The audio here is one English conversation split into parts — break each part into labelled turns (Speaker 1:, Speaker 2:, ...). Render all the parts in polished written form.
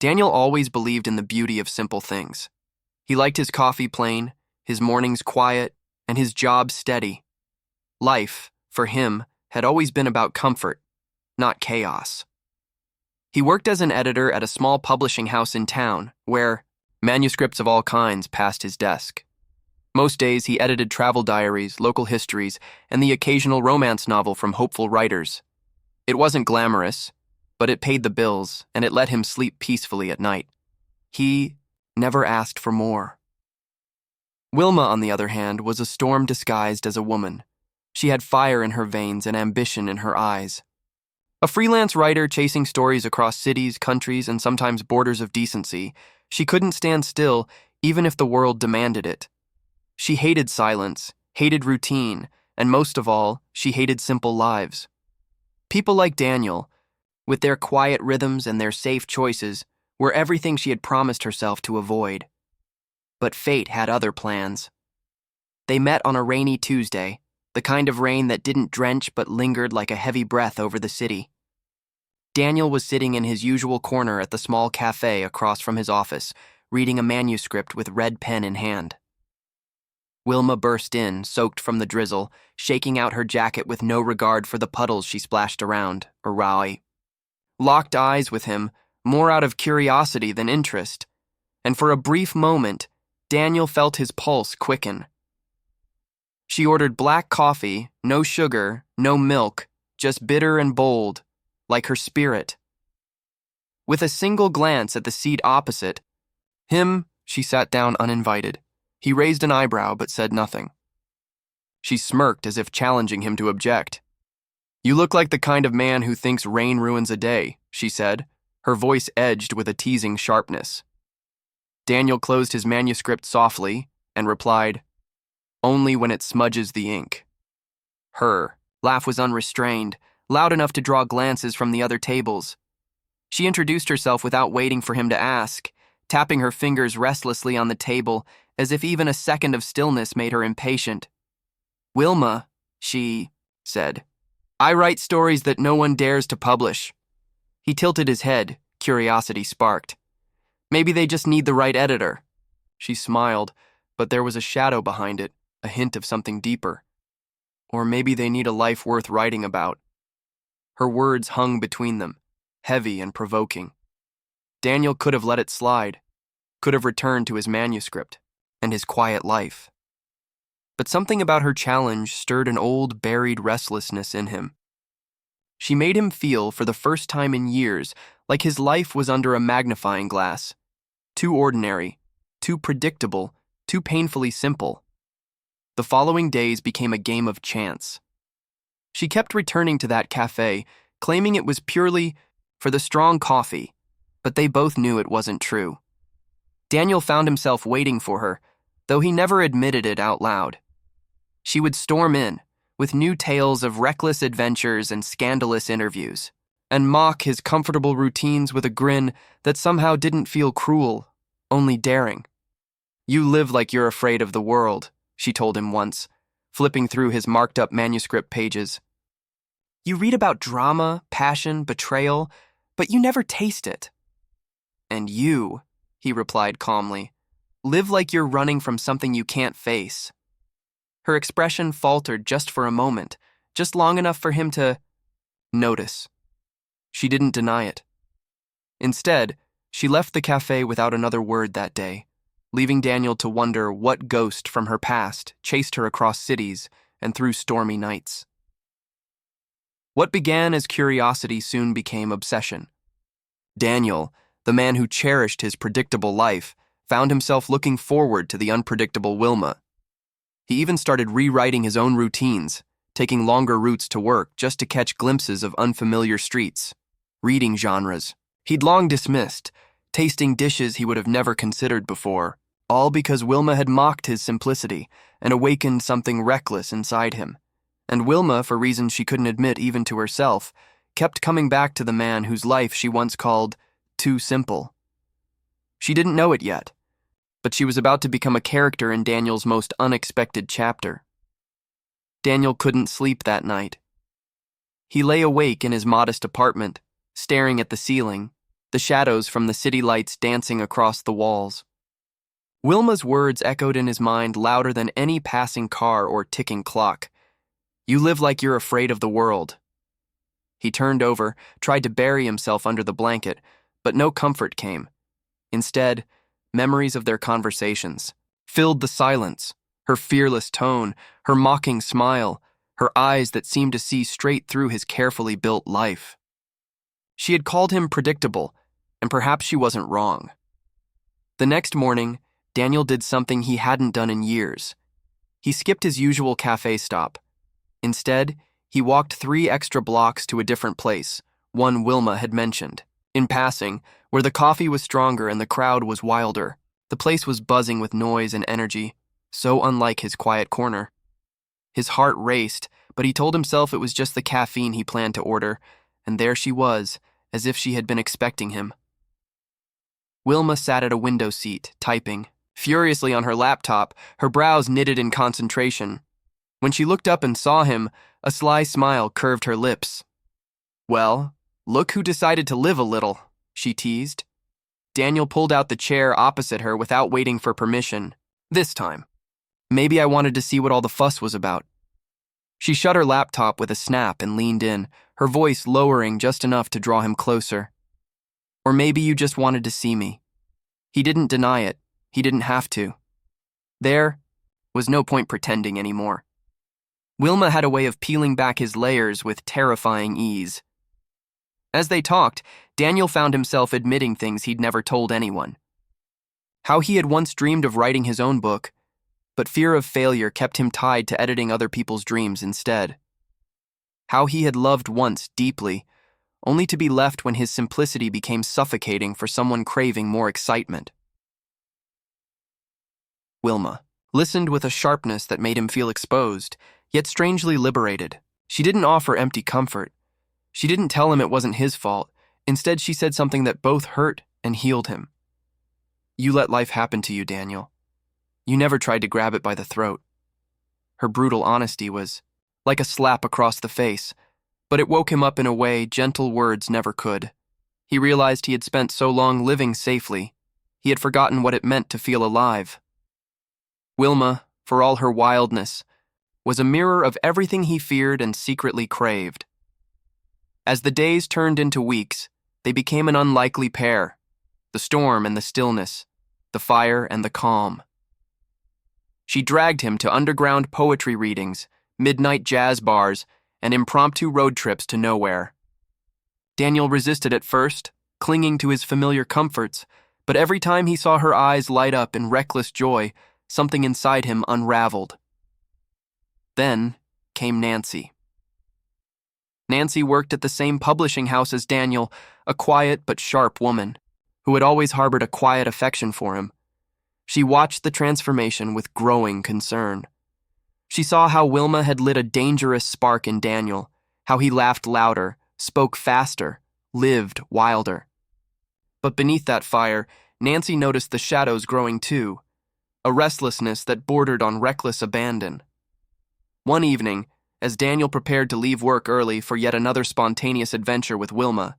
Speaker 1: Daniel always believed in the beauty of simple things. He liked his coffee plain, his mornings quiet, and his job steady. Life, for him, had always been about comfort, not chaos. He worked as an editor at a small publishing house in town, where manuscripts of all kinds passed his desk. Most days he edited travel diaries, local histories, and the occasional romance novel from hopeful writers. It wasn't glamorous, but it paid the bills, and it let him sleep peacefully at night. He never asked for more. Wilma, on the other hand, was a storm disguised as a woman. She had fire in her veins and ambition in her eyes. A freelance writer chasing stories across cities, countries, and sometimes borders of decency, she couldn't stand still even if the world demanded it. She hated silence, hated routine, and most of all, she hated simple lives. People like Daniel, with their quiet rhythms and their safe choices, were everything she had promised herself to avoid. But fate had other plans. They met on a rainy Tuesday, the kind of rain that didn't drench but lingered like a heavy breath over the city. Daniel was sitting in his usual corner at the small cafe across from his office, reading a manuscript with red pen in hand. Wilma burst in, soaked from the drizzle, shaking out her jacket with no regard for the puddles she splashed around, locked eyes with him, more out of curiosity than interest, and for a brief moment, Daniel felt his pulse quicken. She ordered black coffee, no sugar, no milk, just bitter and bold, like her spirit. With a single glance at the seat opposite him, she sat down uninvited. He raised an eyebrow but said nothing. She smirked as if challenging him to object. "You look like the kind of man who thinks rain ruins a day," she said, her voice edged with a teasing sharpness. Daniel closed his manuscript softly and replied, "Only when it smudges the ink." Her laugh was unrestrained, loud enough to draw glances from the other tables. She introduced herself without waiting for him to ask, tapping her fingers restlessly on the table as if even a second of stillness made her impatient. "Wilma," she said, "I write stories that no one dares to publish." He tilted his head, curiosity sparked. "Maybe they just need the right editor." She smiled, but there was a shadow behind it, a hint of something deeper. "Or maybe they need a life worth writing about." Her words hung between them, heavy and provoking. Daniel could have let it slide, could have returned to his manuscript and his quiet life. But something about her challenge stirred an old, buried restlessness in him. She made him feel, for the first time in years, like his life was under a magnifying glass. Too ordinary, too predictable, too painfully simple. The following days became a game of chance. She kept returning to that cafe, claiming it was purely for the strong coffee, but they both knew it wasn't true. Daniel found himself waiting for her, though he never admitted it out loud. She would storm in, with new tales of reckless adventures and scandalous interviews, and mock his comfortable routines with a grin that somehow didn't feel cruel, only daring. "You live like you're afraid of the world," she told him once, flipping through his marked-up manuscript pages. "You read about drama, passion, betrayal, but you never taste it." "And you," he replied calmly, "live like you're running from something you can't face." Her expression faltered just for a moment, just long enough for him to notice. She didn't deny it. Instead, she left the cafe without another word that day, leaving Daniel to wonder what ghost from her past chased her across cities and through stormy nights. What began as curiosity soon became obsession. Daniel, the man who cherished his predictable life, found himself looking forward to the unpredictable Wilma. He even started rewriting his own routines, taking longer routes to work just to catch glimpses of unfamiliar streets, reading genres he'd long dismissed, tasting dishes he would have never considered before, all because Wilma had mocked his simplicity and awakened something reckless inside him. And Wilma, for reasons she couldn't admit even to herself, kept coming back to the man whose life she once called too simple. She didn't know it yet, but she was about to become a character in Daniel's most unexpected chapter. Daniel couldn't sleep that night. He lay awake in his modest apartment, staring at the ceiling, the shadows from the city lights dancing across the walls. Wilma's words echoed in his mind louder than any passing car or ticking clock. You live like you're afraid of the world. He turned over, tried to bury himself under the blanket, but no comfort came. Instead, memories of their conversations filled the silence, her fearless tone, her mocking smile, her eyes that seemed to see straight through his carefully built life. She had called him predictable, and perhaps she wasn't wrong. The next morning, Daniel did something he hadn't done in years. He skipped his usual cafe stop. Instead, he walked 3 extra blocks to a different place, one Wilma had mentioned. In passing, where the coffee was stronger and the crowd was wilder, the place was buzzing with noise and energy, so unlike his quiet corner. His heart raced, but he told himself it was just the caffeine he planned to order, and there she was, as if she had been expecting him. Wilma sat at a window seat, typing, furiously on her laptop, her brows knitted in concentration. When she looked up and saw him, a sly smile curved her lips. "Well, look who decided to live a little," she teased. Daniel pulled out the chair opposite her without waiting for permission. This time. Maybe I wanted to see what all the fuss was about. She shut her laptop with a snap and leaned in, her voice lowering just enough to draw him closer. Or maybe you just wanted to see me. He didn't deny it. He didn't have to. There was no point pretending anymore. Wilma had a way of peeling back his layers with terrifying ease. As they talked, Daniel found himself admitting things he'd never told anyone. How he had once dreamed of writing his own book, but fear of failure kept him tied to editing other people's dreams instead. How he had loved once deeply, only to be left when his simplicity became suffocating for someone craving more excitement. Wilma listened with a sharpness that made him feel exposed, yet strangely liberated. She didn't offer empty comfort. She didn't tell him it wasn't his fault. Instead, she said something that both hurt and healed him. You let life happen to you, Daniel. You never tried to grab it by the throat. Her brutal honesty was like a slap across the face, but it woke him up in a way gentle words never could. He realized he had spent so long living safely, he had forgotten what it meant to feel alive. Wilma, for all her wildness, was a mirror of everything he feared and secretly craved. As the days turned into weeks, they became an unlikely pair, the storm and the stillness, the fire and the calm. She dragged him to underground poetry readings, midnight jazz bars, and impromptu road trips to nowhere. Daniel resisted at first, clinging to his familiar comforts, but every time he saw her eyes light up in reckless joy, something inside him unraveled. Then came Nancy. Nancy worked at the same publishing house as Daniel, a quiet but sharp woman, who had always harbored a quiet affection for him. She watched the transformation with growing concern. She saw how Wilma had lit a dangerous spark in Daniel, how he laughed louder, spoke faster, lived wilder. But beneath that fire, Nancy noticed the shadows growing too, a restlessness that bordered on reckless abandon. One evening, as Daniel prepared to leave work early for yet another spontaneous adventure with Wilma,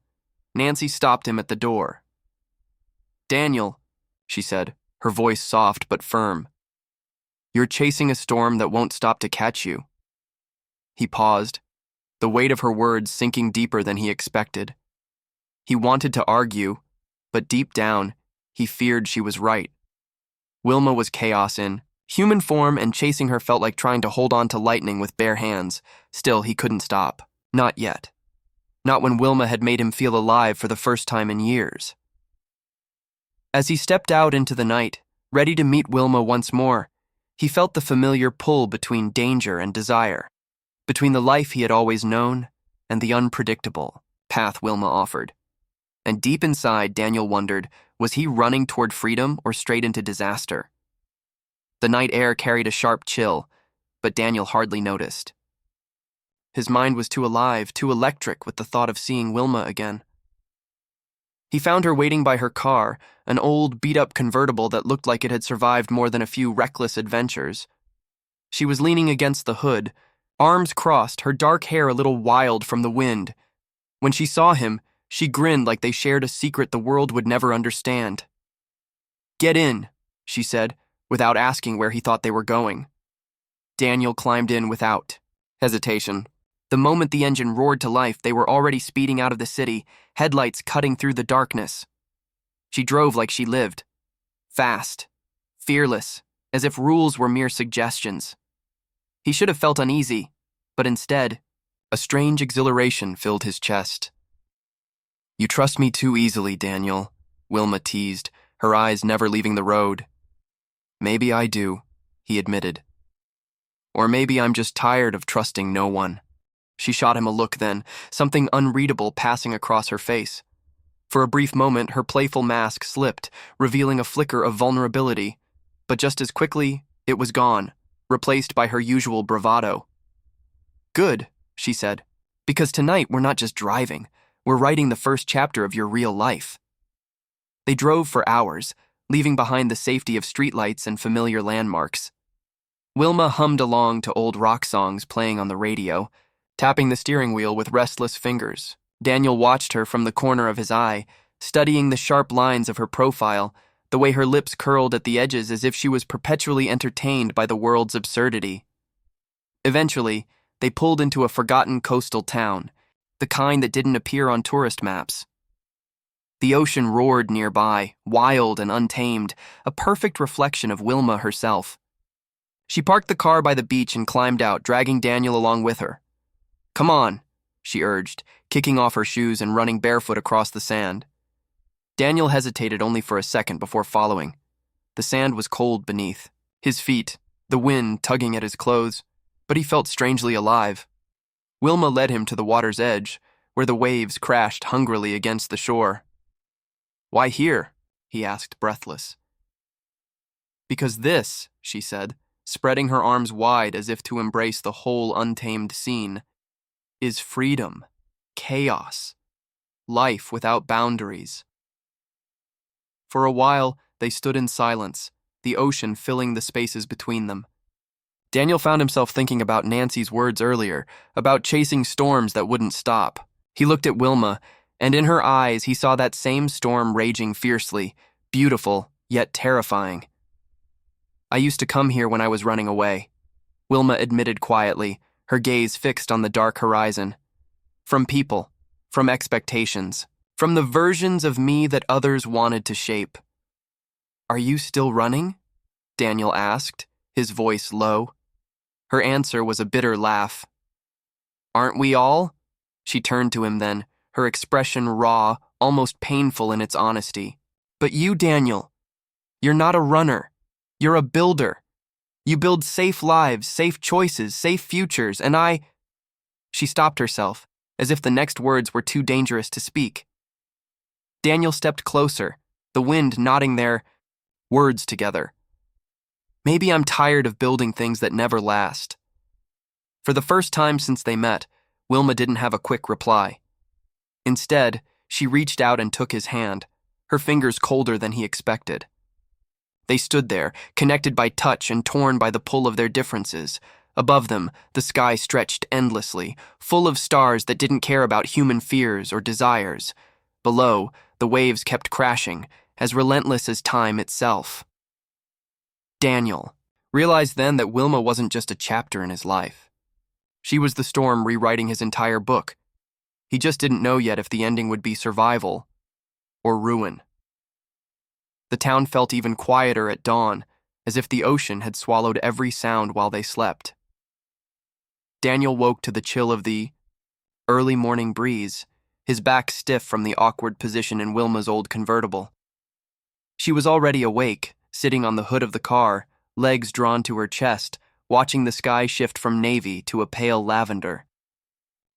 Speaker 1: Nancy stopped him at the door. "Daniel," she said, her voice soft but firm, "you're chasing a storm that won't stop to catch you." He paused, the weight of her words sinking deeper than he expected. He wanted to argue, but deep down, he feared she was right. Wilma was chaos in human form, and chasing her felt like trying to hold on to lightning with bare hands. Still, he couldn't stop. Not yet. Not when Wilma had made him feel alive for the first time in years. As he stepped out into the night, ready to meet Wilma once more, he felt the familiar pull between danger and desire, between the life he had always known and the unpredictable path Wilma offered. And deep inside, Daniel wondered, was he running toward freedom or straight into disaster? The night air carried a sharp chill, but Daniel hardly noticed. His mind was too alive, too electric with the thought of seeing Wilma again. He found her waiting by her car, an old, beat-up convertible that looked like it had survived more than a few reckless adventures. She was leaning against the hood, arms crossed, her dark hair a little wild from the wind. When she saw him, She grinned like they shared a secret the world would never understand. "Get in," she said, without asking where he thought they were going. Daniel climbed in without hesitation. The moment the engine roared to life, they were already speeding out of the city, headlights cutting through the darkness. She drove like she lived. Fast, fearless, as if rules were mere suggestions. He should have felt uneasy, but instead, a strange exhilaration filled his chest. "You trust me too easily, Daniel," Wilma teased, her eyes never leaving the road. "Maybe I do," he admitted. "Or maybe I'm just tired of trusting no one." She shot him a look then, something unreadable passing across her face. For a brief moment, her playful mask slipped, revealing a flicker of vulnerability, but just as quickly, it was gone, replaced by her usual bravado. "Good," she said, "because tonight we're not just driving, we're writing the first chapter of your real life." They drove for hours, leaving behind the safety of streetlights and familiar landmarks. Wilma hummed along to old rock songs playing on the radio, tapping the steering wheel with restless fingers. Daniel watched her from the corner of his eye, studying the sharp lines of her profile, the way her lips curled at the edges as if she was perpetually entertained by the world's absurdity. Eventually, they pulled into a forgotten coastal town, the kind that didn't appear on tourist maps. The ocean roared nearby, wild and untamed, a perfect reflection of Wilma herself. She parked the car by the beach and climbed out, dragging Daniel along with her. "Come on," she urged, kicking off her shoes and running barefoot across the sand. Daniel hesitated only for a second before following. The sand was cold beneath, his feet, the wind tugging at his clothes, but he felt strangely alive. Wilma led him to the water's edge, where the waves crashed hungrily against the shore. "Why here?" he asked, breathless. "Because this," she said, spreading her arms wide as if to embrace the whole untamed scene, "is freedom, chaos, life without boundaries." For a while, they stood in silence, the ocean filling the spaces between them. Daniel found himself thinking about Nancy's words earlier, about chasing storms that wouldn't stop. He looked at Wilma, and in her eyes he saw that same storm raging fiercely, beautiful, yet terrifying. "I used to come here when I was running away," Wilma admitted quietly, her gaze fixed on the dark horizon. "From people, from expectations, from the versions of me that others wanted to shape." "Are you still running?" Daniel asked, his voice low. Her answer was a bitter laugh. "Aren't we all?" She turned to him then, her expression raw, almost painful in its honesty. "But you, Daniel, you're not a runner. You're a builder. You build safe lives, safe choices, safe futures, and I—" She stopped herself, as if the next words were too dangerous to speak. Daniel stepped closer, the wind knotting their words together. "Maybe I'm tired of building things that never last." For the first time since they met, Wilma didn't have a quick reply. Instead, she reached out and took his hand, her fingers colder than he expected. They stood there, connected by touch and torn by the pull of their differences. Above them, the sky stretched endlessly, full of stars that didn't care about human fears or desires. Below, the waves kept crashing, as relentless as time itself. Daniel realized then that Wilma wasn't just a chapter in his life. She was the storm rewriting his entire book. He just didn't know yet if the ending would be survival or ruin. The town felt even quieter at dawn, as if the ocean had swallowed every sound while they slept. Daniel woke to the chill of the early morning breeze, his back stiff from the awkward position in Wilma's old convertible. She was already awake, sitting on the hood of the car, legs drawn to her chest, watching the sky shift from navy to a pale lavender.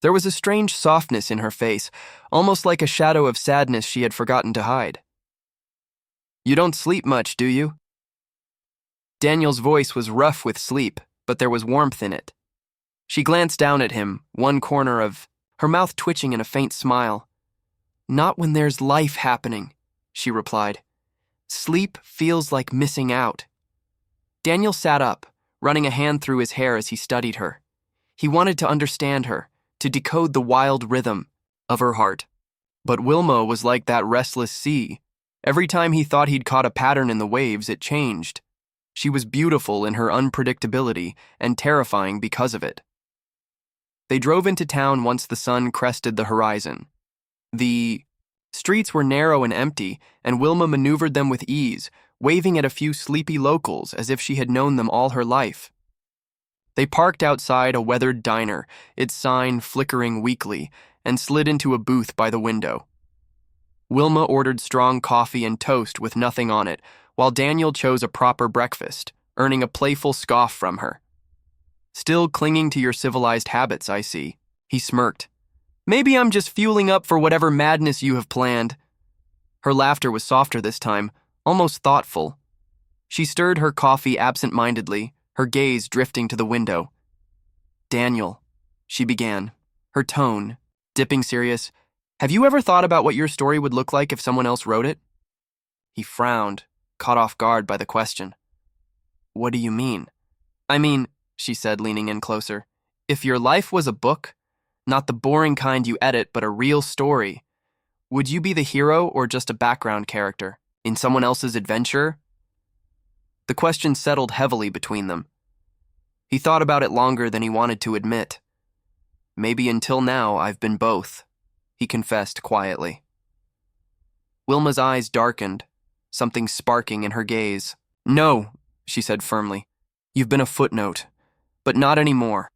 Speaker 1: There was a strange softness in her face, almost like a shadow of sadness she had forgotten to hide. "You don't sleep much, do you?" Daniel's voice was rough with sleep, but there was warmth in it. She glanced down at him, one corner of her mouth twitching in a faint smile. "Not when there's life happening," she replied. "Sleep feels like missing out." Daniel sat up, running a hand through his hair as he studied her. He wanted to understand her, to decode the wild rhythm of her heart. But Wilma was like that restless sea. Every time he thought he'd caught a pattern in the waves, it changed. She was beautiful in her unpredictability and terrifying because of it. They drove into town once the sun crested the horizon. The streets were narrow and empty, and Wilma maneuvered them with ease, waving at a few sleepy locals as if she had known them all her life. They parked outside a weathered diner, its sign flickering weakly, and slid into a booth by the window. Wilma ordered strong coffee and toast with nothing on it, while Daniel chose a proper breakfast, earning a playful scoff from her. "Still clinging to your civilized habits, I see," he smirked. "Maybe I'm just fueling up for whatever madness you have planned." Her laughter was softer this time, almost thoughtful. She stirred her coffee absent-mindedly, her gaze drifting to the window. "Daniel," she began, her tone, dipping serious, "have you ever thought about what your story would look like if someone else wrote it?" He frowned, caught off guard by the question. "What do you mean?" "I mean," she said, leaning in closer, "if your life was a book, not the boring kind you edit, but a real story, would you be the hero or just a background character in someone else's adventure?" The question settled heavily between them. He thought about it longer than he wanted to admit. "Maybe until now I've been both," he confessed quietly. Wilma's eyes darkened, something sparking in her gaze. "No," she said firmly. "You've been a footnote, but not anymore."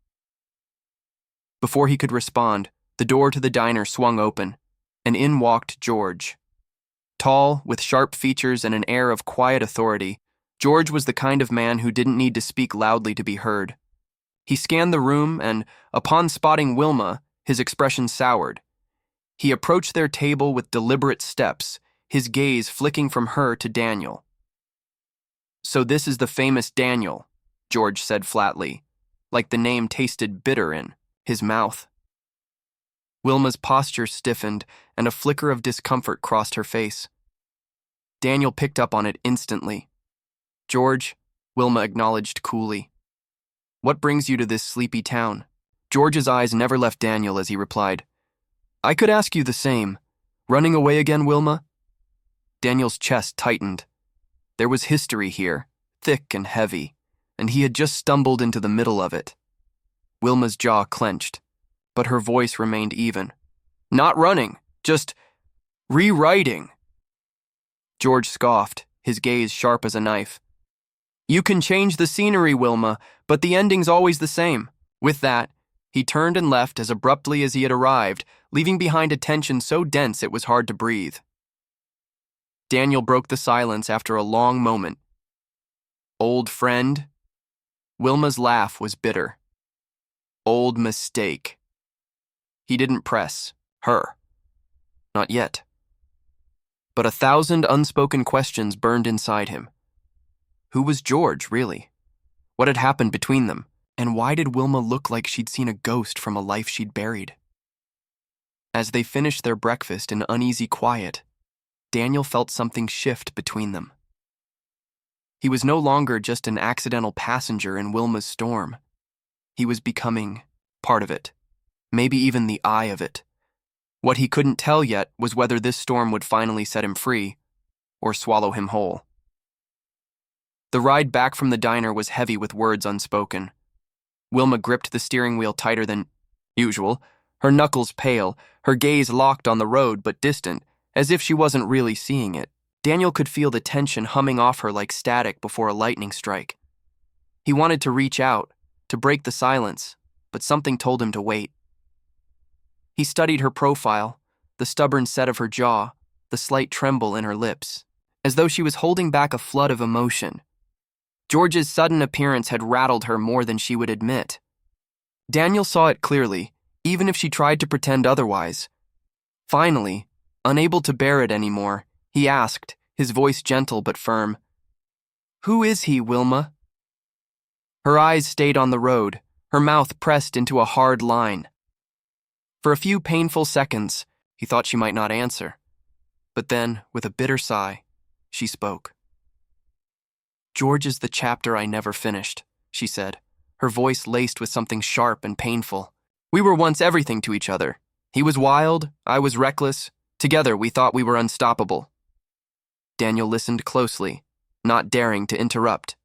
Speaker 1: Before he could respond, the door to the diner swung open, and in walked George. Tall, with sharp features and an air of quiet authority, George was the kind of man who didn't need to speak loudly to be heard. He scanned the room and, upon spotting Wilma, his expression soured. He approached their table with deliberate steps, his gaze flicking from her to Daniel. "So this is the famous Daniel," George said flatly, like the name tasted bitter in his mouth. Wilma's posture stiffened, and a flicker of discomfort crossed her face. Daniel picked up on it instantly. "George," Wilma acknowledged coolly. "What brings you to this sleepy town?" George's eyes never left Daniel as he replied, "I could ask you the same. Running away again, Wilma?" Daniel's chest tightened. There was history here, thick and heavy, and he had just stumbled into the middle of it. Wilma's jaw clenched, but her voice remained even. "Not running, just rewriting." George scoffed, his gaze sharp as a knife. "You can change the scenery, Wilma, but the ending's always the same." With that, he turned and left as abruptly as he had arrived, leaving behind a tension so dense it was hard to breathe. Daniel broke the silence after a long moment. "Old friend?" Wilma's laugh was bitter. "Old mistake." He didn't press her. Not yet. But 1,000 unspoken questions burned inside him. Who was George, really? What had happened between them? And why did Wilma look like she'd seen a ghost from a life she'd buried? As they finished their breakfast in uneasy quiet, Daniel felt something shift between them. He was no longer just an accidental passenger in Wilma's storm. He was becoming part of it, maybe even the eye of it. What he couldn't tell yet was whether this storm would finally set him free or swallow him whole. The ride back from the diner was heavy with words unspoken. Wilma gripped the steering wheel tighter than usual, her knuckles pale, her gaze locked on the road but distant, as if she wasn't really seeing it. Daniel could feel the tension humming off her like static before a lightning strike. He wanted to reach out, to break the silence, but something told him to wait. He studied her profile, the stubborn set of her jaw, the slight tremble in her lips, as though she was holding back a flood of emotion. George's sudden appearance had rattled her more than she would admit. Daniel saw it clearly, even if she tried to pretend otherwise. Finally, unable to bear it anymore, he asked, his voice gentle but firm, "Who is he, Wilma?" Her eyes stayed on the road, her mouth pressed into a hard line. For a few painful seconds, he thought she might not answer. But then, with a bitter sigh, she spoke. "George is the chapter I never finished," she said, her voice laced with something sharp and painful. "We were once everything to each other. He was wild, I was reckless. Together, we thought we were unstoppable. Daniel listened closely, not daring to interrupt.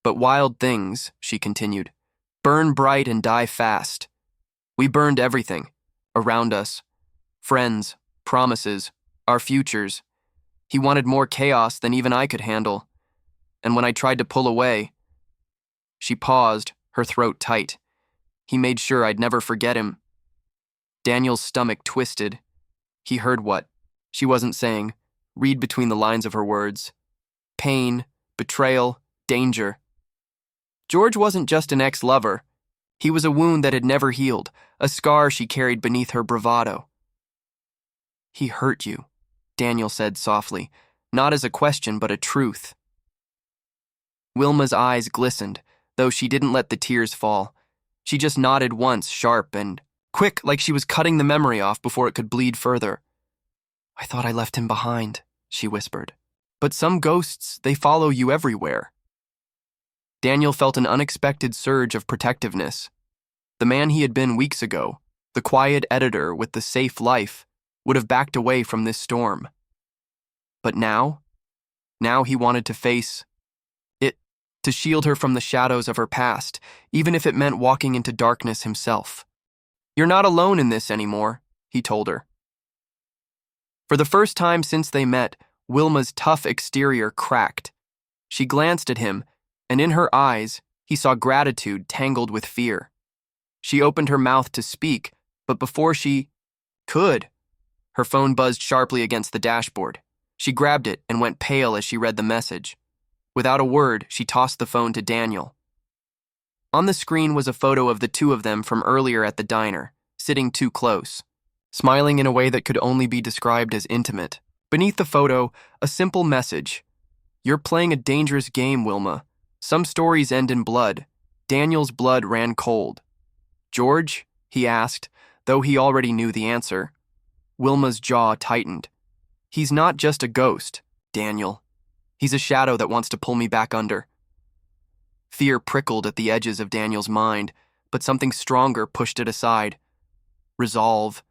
Speaker 1: But wild things, she continued, burn bright and die fast. We burned everything around us. Friends, promises, our futures. He wanted more chaos than even I could handle. And when I tried to pull away, she paused, her throat tight. He made sure I'd never forget him. Daniel's stomach twisted. He heard what she wasn't saying, read between the lines of her words. Pain, betrayal, danger. George wasn't just an ex-lover. He was a wound that had never healed, a scar she carried beneath her bravado. He hurt you, Daniel said softly, not as a question but a truth. Wilma's eyes glistened, though she didn't let the tears fall. She just nodded once, sharp and quick, like she was cutting the memory off before it could bleed further. I thought I left him behind, she whispered. But some ghosts, they follow you everywhere. Daniel felt an unexpected surge of protectiveness. The man he had been weeks ago, the quiet editor with the safe life, would have backed away from this storm. But now he wanted to face it, to shield her from the shadows of her past, even if it meant walking into darkness himself. You're not alone in this anymore, he told her. For the first time since they met, Wilma's tough exterior cracked. She glanced at him, and in her eyes, he saw gratitude tangled with fear. She opened her mouth to speak, but before she could, her phone buzzed sharply against the dashboard. She grabbed it and went pale as she read the message. Without a word, she tossed the phone to Daniel. On the screen was a photo of the two of them from earlier at the diner, sitting too close, smiling in a way that could only be described as intimate. Beneath the photo, a simple message. You're playing a dangerous game, Wilma. Some stories end in blood. Daniel's blood ran cold. George? He asked, though he already knew the answer. Wilma's jaw tightened. He's not just a ghost, Daniel. He's a shadow that wants to pull me back under. Fear prickled at the edges of Daniel's mind, but something stronger pushed it aside. Resolve,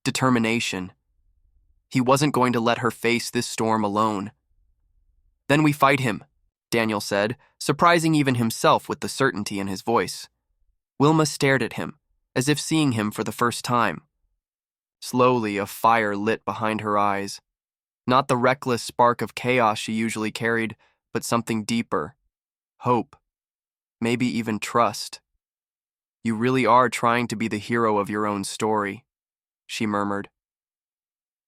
Speaker 1: determination. He wasn't going to let her face this storm alone. Then we fight him, Daniel said, surprising even himself with the certainty in his voice. Wilma stared at him, as if seeing him for the first time. Slowly, a fire lit behind her eyes. Not the reckless spark of chaos she usually carried, but something deeper. Hope. Maybe even trust. You really are trying to be the hero of your own story, she murmured.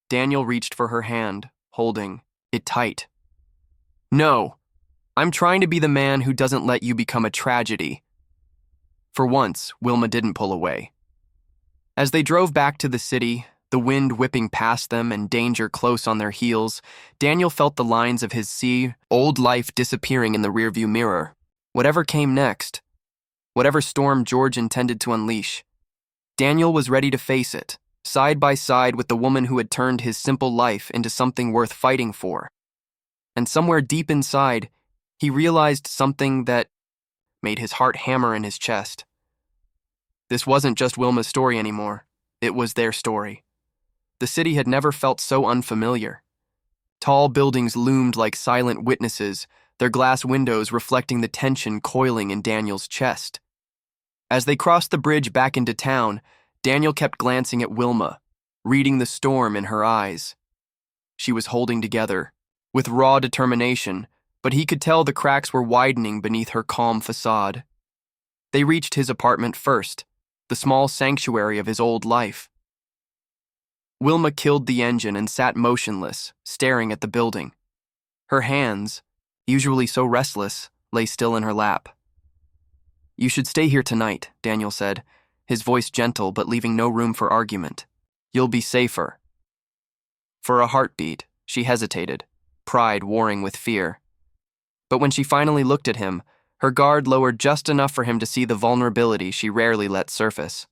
Speaker 1: Daniel reached for her hand, holding it tight. No, I'm trying to be the man who doesn't let you become a tragedy. For once, Wilma didn't pull away. As they drove back to the city, the wind whipping past them and danger close on their heels, Daniel felt the lines of his old life disappearing in the rearview mirror. Whatever came next, whatever storm George intended to unleash, Daniel was ready to face it, side by side with the woman who had turned his simple life into something worth fighting for. And somewhere deep inside, he realized something that made his heart hammer in his chest. This wasn't just Wilma's story anymore. It was their story. The city had never felt so unfamiliar. Tall buildings loomed like silent witnesses, their glass windows reflecting the tension coiling in Daniel's chest. As they crossed the bridge back into town, Daniel kept glancing at Wilma, reading the storm in her eyes. She was holding together, with raw determination, but he could tell the cracks were widening beneath her calm facade. They reached his apartment first, the small sanctuary of his old life. Wilma killed the engine and sat motionless, staring at the building. Her hands, usually so restless, lay still in her lap. You should stay here tonight, Daniel said, his voice gentle but leaving no room for argument. You'll be safer. For a heartbeat, she hesitated, pride warring with fear. But when she finally looked at him, her guard lowered just enough for him to see the vulnerability she rarely let surface.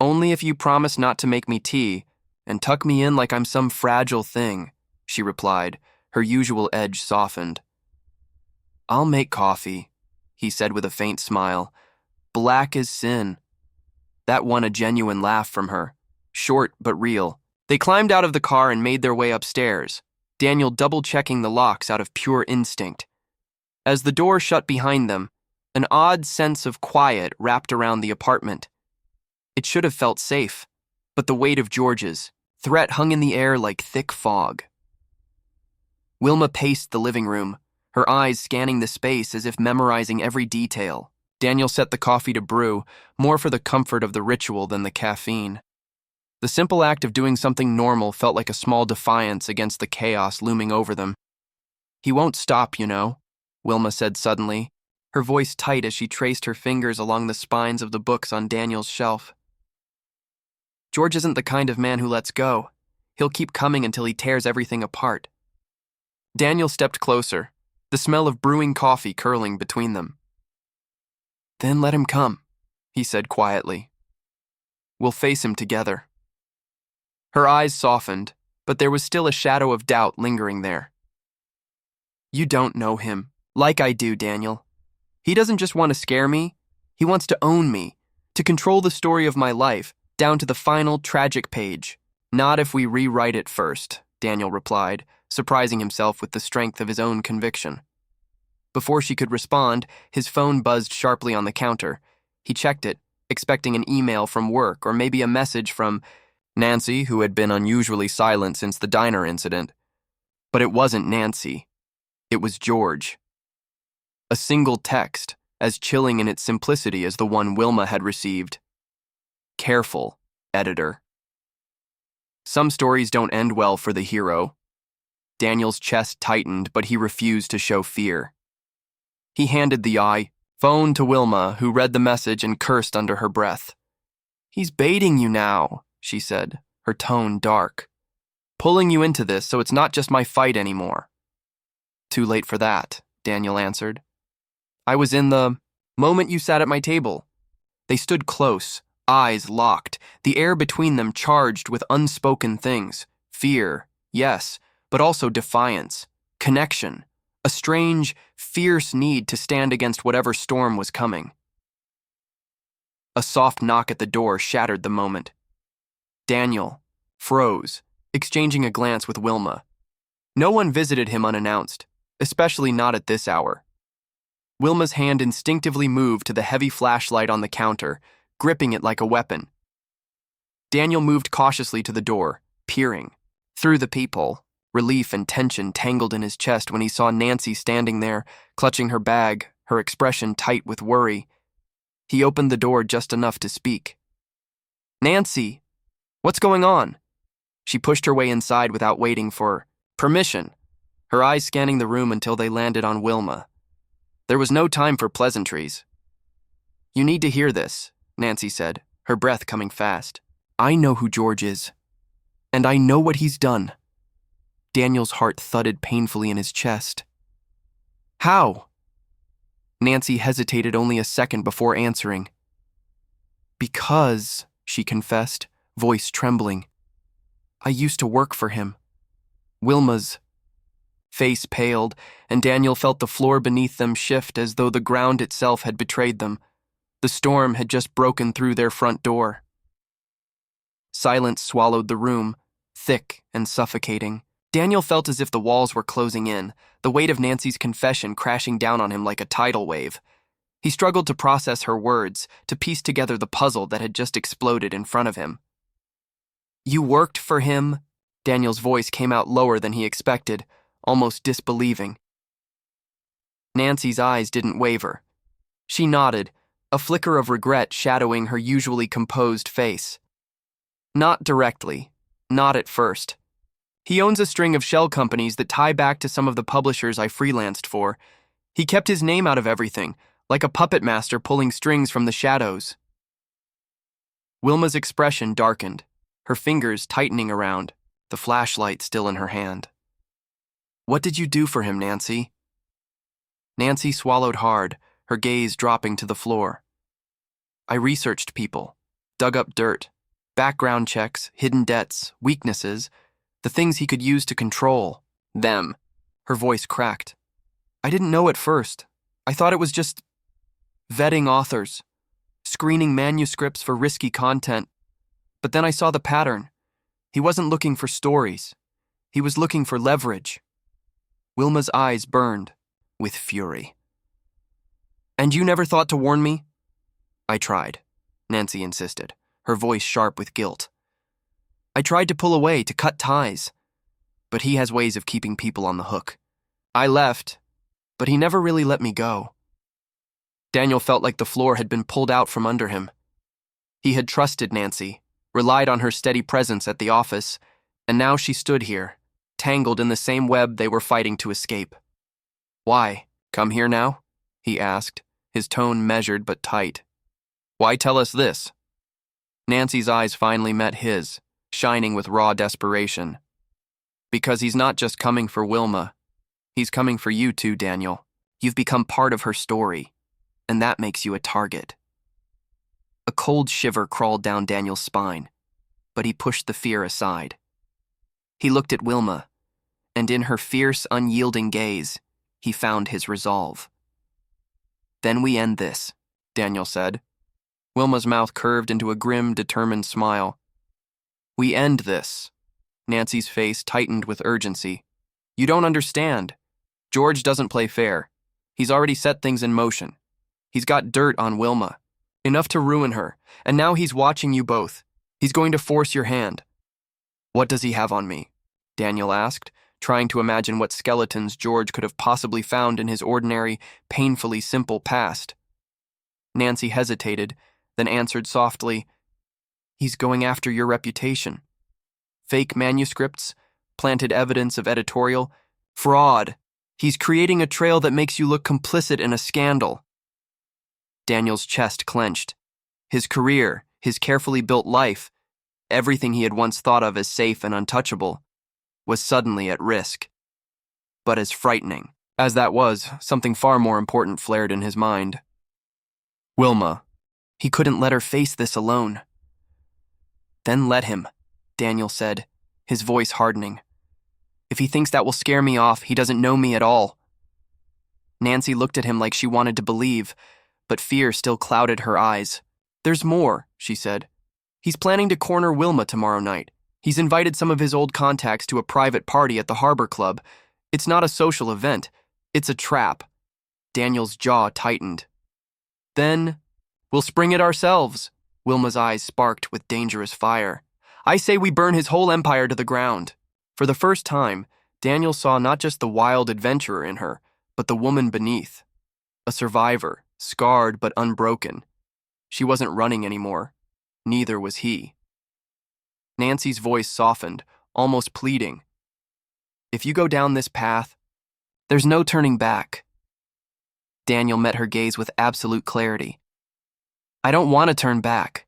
Speaker 1: Only if you promise not to make me tea and tuck me in like I'm some fragile thing, she replied, her usual edge softened. I'll make coffee, he said with a faint smile. Black as sin. That won a genuine laugh from her, short but real, They climbed out of the car and made their way upstairs, Daniel double-checking the locks out of pure instinct. As the door shut behind them, an odd sense of quiet wrapped around the apartment. It should have felt safe, but the weight of George's threat hung in the air like thick fog. Wilma paced the living room, her eyes scanning the space as if memorizing every detail. Daniel set the coffee to brew, more for the comfort of the ritual than the caffeine. The simple act of doing something normal felt like a small defiance against the chaos looming over them. "He won't stop, you know," Wilma said suddenly, her voice tight as she traced her fingers along the spines of the books on Daniel's shelf. "George isn't the kind of man who lets go. He'll keep coming until he tears everything apart." Daniel stepped closer, the smell of brewing coffee curling between them. "Then let him come," he said quietly. "We'll face him together." Her eyes softened, but there was still a shadow of doubt lingering there. "You don't know him, like I do, Daniel. He doesn't just want to scare me. He wants to own me, to control the story of my life, down to the final tragic page. Not if we rewrite it first," Daniel replied, surprising himself with the strength of his own conviction. Before she could respond, his phone buzzed sharply on the counter. He checked it, expecting an email from work or maybe a message from Nancy, who had been unusually silent since the diner incident. But it wasn't Nancy. It was George. A single text, as chilling in its simplicity as the one Wilma had received. "Careful, editor." Some stories don't end well for the hero. Daniel's chest tightened, but he refused to show fear. He handed the phone to Wilma, who read the message and cursed under her breath. "He's baiting you now," she said, her tone dark. "Pulling you into this so it's not just my fight anymore." "Too late for that," Daniel answered. "I was in the moment you sat at my table." They stood close, eyes locked, the air between them charged with unspoken things. Fear, yes, but also defiance, connection, a strange, fierce need to stand against whatever storm was coming. A soft knock at the door shattered the moment. Daniel froze, exchanging a glance with Wilma. No one visited him unannounced, especially not at this hour. Wilma's hand instinctively moved to the heavy flashlight on the counter, gripping it like a weapon. Daniel moved cautiously to the door, peering. Through the peephole, relief and tension tangled in his chest when he saw Nancy standing there, clutching her bag, her expression tight with worry. He opened the door just enough to speak. "Nancy, what's going on?" She pushed her way inside without waiting for permission, her eyes scanning the room until they landed on Wilma. There was no time for pleasantries. "You need to hear this," Nancy said, her breath coming fast. "I know who George is, and I know what he's done." Daniel's heart thudded painfully in his chest. "How?" Nancy hesitated only a second before answering. "Because," she confessed, voice trembling, "I used to work for him." Wilma's face paled, and Daniel felt the floor beneath them shift as though the ground itself had betrayed them. The storm had just broken through their front door. Silence swallowed the room, thick and suffocating. Daniel felt as if the walls were closing in, the weight of Nancy's confession crashing down on him like a tidal wave. He struggled to process her words, to piece together the puzzle that had just exploded in front of him. "You worked for him?" Daniel's voice came out lower than he expected, almost disbelieving. Nancy's eyes didn't waver. She nodded, a flicker of regret shadowing her usually composed face. "Not directly. Not at first. He owns a string of shell companies that tie back to some of the publishers I freelanced for. He kept his name out of everything, like a puppet master pulling strings from the shadows." Wilma's expression darkened, her fingers tightening around, the flashlight still in her hand. "What did you do for him, Nancy?" Nancy swallowed hard, her gaze dropping to the floor. "I researched people, dug up dirt, background checks, hidden debts, weaknesses, the things he could use to control them." Her voice cracked. "I didn't know at first. I thought it was just vetting authors, screening manuscripts for risky content. But then I saw the pattern. He wasn't looking for stories. He was looking for leverage. Wilma's eyes burned with fury. "And you never thought to warn me?" "I tried," Nancy insisted, her voice sharp with guilt. "I tried to pull away, to cut ties. But he has ways of keeping people on the hook. I left, but he never really let me go." Daniel felt like the floor had been pulled out from under him. He had trusted Nancy, relied on her steady presence at the office, and now she stood here, tangled in the same web they were fighting to escape. "Why, come here now?" he asked, his tone measured but tight. "Why tell us this?" Nancy's eyes finally met his, shining with raw desperation. "Because he's not just coming for Wilma. He's coming for you too, Daniel. You've become part of her story, and that makes you a target." A cold shiver crawled down Daniel's spine, but he pushed the fear aside. He looked at Wilma, and in her fierce, unyielding gaze, he found his resolve. "Then we end this," Daniel said. Wilma's mouth curved into a grim, determined smile. "We end this." Nancy's face tightened with urgency. "You don't understand. George doesn't play fair. He's already set things in motion. He's got dirt on Wilma, enough to ruin her, and now he's watching you both. He's going to force your hand." "What does he have on me?" Daniel asked, trying to imagine what skeletons George could have possibly found in his ordinary, painfully simple past. Nancy hesitated, then answered softly, "He's going after your reputation. Fake manuscripts, planted evidence of editorial, fraud. He's creating a trail that makes you look complicit in a scandal." Daniel's chest clenched. His career, his carefully built life, everything he had once thought of as safe and untouchable, was suddenly at risk. But as frightening as that was, something far more important flared in his mind. Wilma. He couldn't let her face this alone. "Then let him," Daniel said, his voice hardening. "If he thinks that will scare me off, he doesn't know me at all." Nancy looked at him like she wanted to believe, but fear still clouded her eyes. "There's more," she said. "He's planning to corner Wilma tomorrow night. He's invited some of his old contacts to a private party at the Harbor Club. It's not a social event. It's a trap." Daniel's jaw tightened. "Then we'll spring it ourselves." Wilma's eyes sparked with dangerous fire. "I say we burn his whole empire to the ground." For the first time, Daniel saw not just the wild adventurer in her, but the woman beneath. A survivor, scarred but unbroken. She wasn't running anymore. Neither was he. Nancy's voice softened, almost pleading. "If you go down this path, there's no turning back." Daniel met her gaze with absolute clarity. "I don't want to turn back."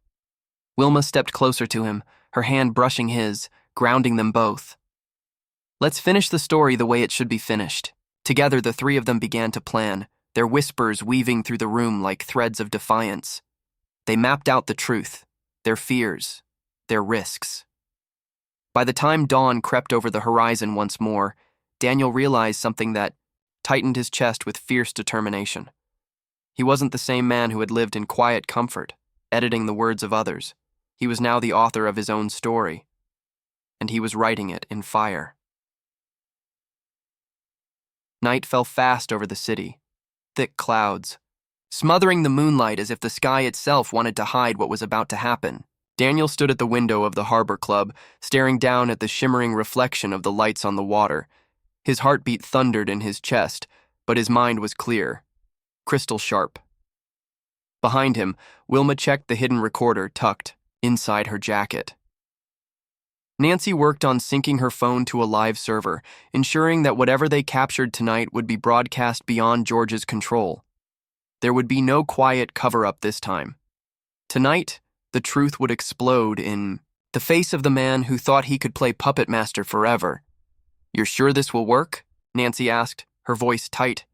Speaker 1: Wilma stepped closer to him, her hand brushing his, grounding them both. "Let's finish the story the way it should be finished." Together, the three of them began to plan, their whispers weaving through the room like threads of defiance. They mapped out the truth, their fears, their risks. By the time dawn crept over the horizon once more, Daniel realized something that tightened his chest with fierce determination. He wasn't the same man who had lived in quiet comfort, editing the words of others. He was now the author of his own story, and he was writing it in fire. Night fell fast over the city, thick clouds, smothering the moonlight as if the sky itself wanted to hide what was about to happen. Daniel stood at the window of the Harbor Club, staring down at the shimmering reflection of the lights on the water. His heartbeat thundered in his chest, but his mind was clear, crystal sharp. Behind him, Wilma checked the hidden recorder tucked inside her jacket. Nancy worked on syncing her phone to a live server, ensuring that whatever they captured tonight would be broadcast beyond George's control. There would be no quiet cover-up this time. Tonight, the truth would explode in the face of the man who thought he could play puppet master forever. "You're sure this will work?" Nancy asked, her voice tight.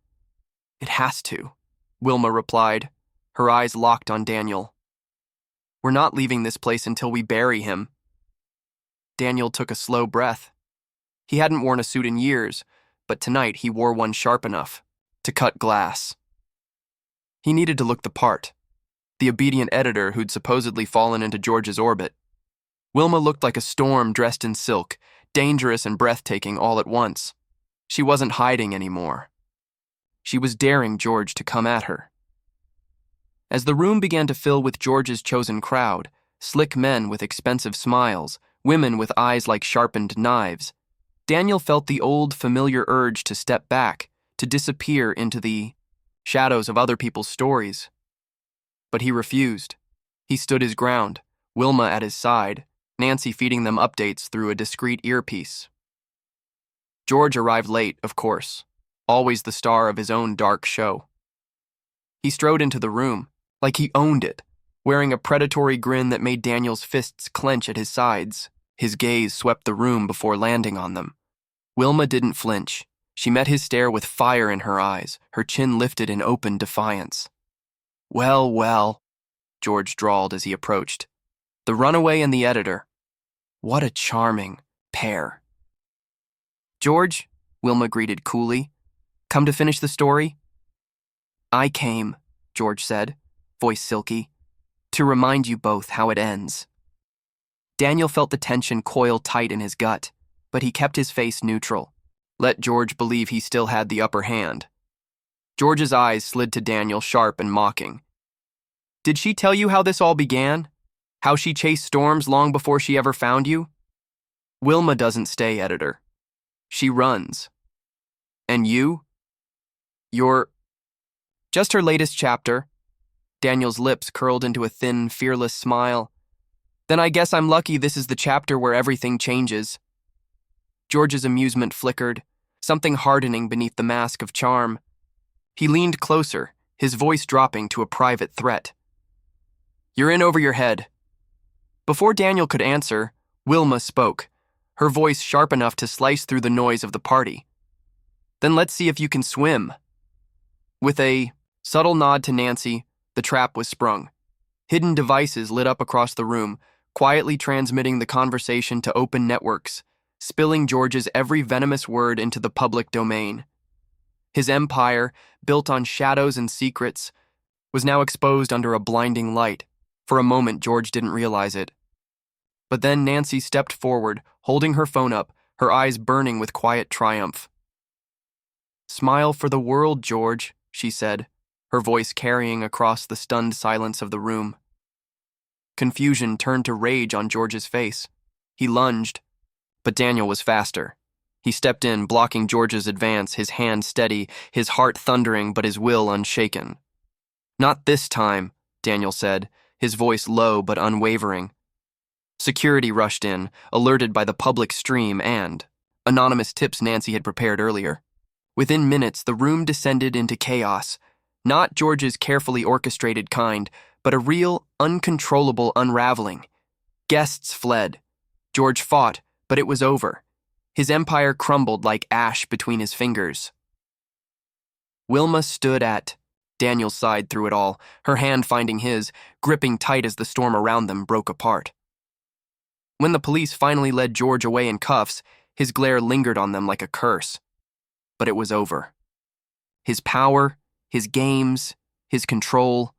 Speaker 1: "It has to," Wilma replied, her eyes locked on Daniel. "We're not leaving this place until we bury him." Daniel took a slow breath. He hadn't worn a suit in years, but tonight he wore one sharp enough to cut glass. He needed to look the part, the obedient editor who'd supposedly fallen into George's orbit. Wilma looked like a storm dressed in silk, dangerous and breathtaking all at once. She wasn't hiding anymore. She was daring George to come at her. As the room began to fill with George's chosen crowd, slick men with expensive smiles, women with eyes like sharpened knives, Daniel felt the old, familiar urge to step back, to disappear into the shadows of other people's stories. But he refused. He stood his ground, Wilma at his side, Nancy feeding them updates through a discreet earpiece. George arrived late, of course, always the star of his own dark show. He strode into the room, like he owned it, wearing a predatory grin that made Daniel's fists clench at his sides. His gaze swept the room before landing on them. Wilma didn't flinch. She met his stare with fire in her eyes, her chin lifted in open defiance. "Well, well," George drawled as he approached. "The runaway and the editor. What a charming pair." "George," Wilma greeted coolly, "come to finish the story?" "I came," George said, voice silky, "to remind you both how it ends." Daniel felt the tension coil tight in his gut, but he kept his face neutral. Let George believe he still had the upper hand. George's eyes slid to Daniel, sharp and mocking. "Did she tell you how this all began? How she chased storms long before she ever found you?" "Wilma doesn't stay, editor. She runs. And you? You're just her latest chapter." Daniel's lips curled into a thin, fearless smile. "Then I guess I'm lucky this is the chapter where everything changes." George's amusement flickered, something hardening beneath the mask of charm. He leaned closer, his voice dropping to a private threat. "You're in over your head." Before Daniel could answer, Wilma spoke, her voice sharp enough to slice through the noise of the party. "Then let's see if you can swim." With a subtle nod to Nancy, the trap was sprung. Hidden devices lit up across the room, quietly transmitting the conversation to open networks, spilling George's every venomous word into the public domain. His empire, built on shadows and secrets, was now exposed under a blinding light. For a moment, George didn't realize it. But then Nancy stepped forward, holding her phone up, her eyes burning with quiet triumph. "Smile for the world, George," she said, her voice carrying across the stunned silence of the room. Confusion turned to rage on George's face. He lunged, but Daniel was faster. He stepped in, blocking George's advance, his hand steady, his heart thundering but his will unshaken. "Not this time," Daniel said, his voice low but unwavering. Security rushed in, alerted by the public stream and anonymous tips Nancy had prepared earlier. Within minutes, the room descended into chaos, not George's carefully orchestrated kind, but a real, uncontrollable unraveling. Guests fled. George fought, but it was over. His empire crumbled like ash between his fingers. Wilma stood at Daniel's side through it all, her hand finding his, gripping tight as the storm around them broke apart. When the police finally led George away in cuffs, his glare lingered on them like a curse. But it was over. His power, his games, his control,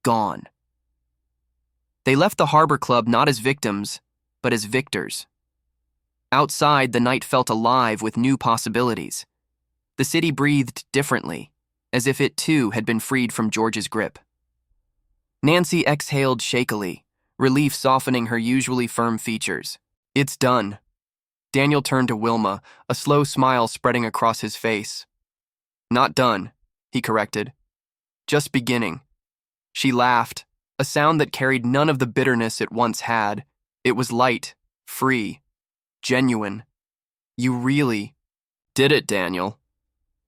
Speaker 1: gone. They left the Harbor Club not as victims, but as victors. Outside, the night felt alive with new possibilities. The city breathed differently, as if it too had been freed from George's grip. Nancy exhaled shakily, relief softening her usually firm features. "It's done." Daniel turned to Wilma, a slow smile spreading across his face. "Not done," he corrected. "Just beginning." She laughed, a sound that carried none of the bitterness it once had. It was light, free, genuine. "You really did it, Daniel,"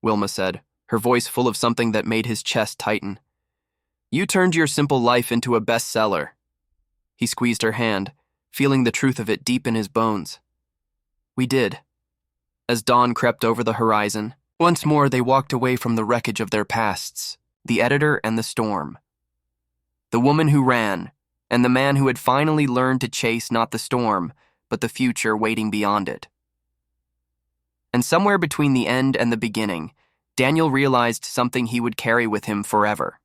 Speaker 1: Wilma said, her voice full of something that made his chest tighten. "You turned your simple life into a bestseller." He squeezed her hand, feeling the truth of it deep in his bones. "We did." As dawn crept over the horizon, once more they walked away from the wreckage of their pasts, the editor and the storm. The woman who ran, and the man who had finally learned to chase not the storm, but the future waiting beyond it. And somewhere between the end and the beginning, Daniel realized something he would carry with him forever.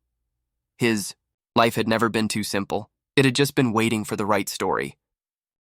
Speaker 1: His life had never been too simple. It had just been waiting for the right story.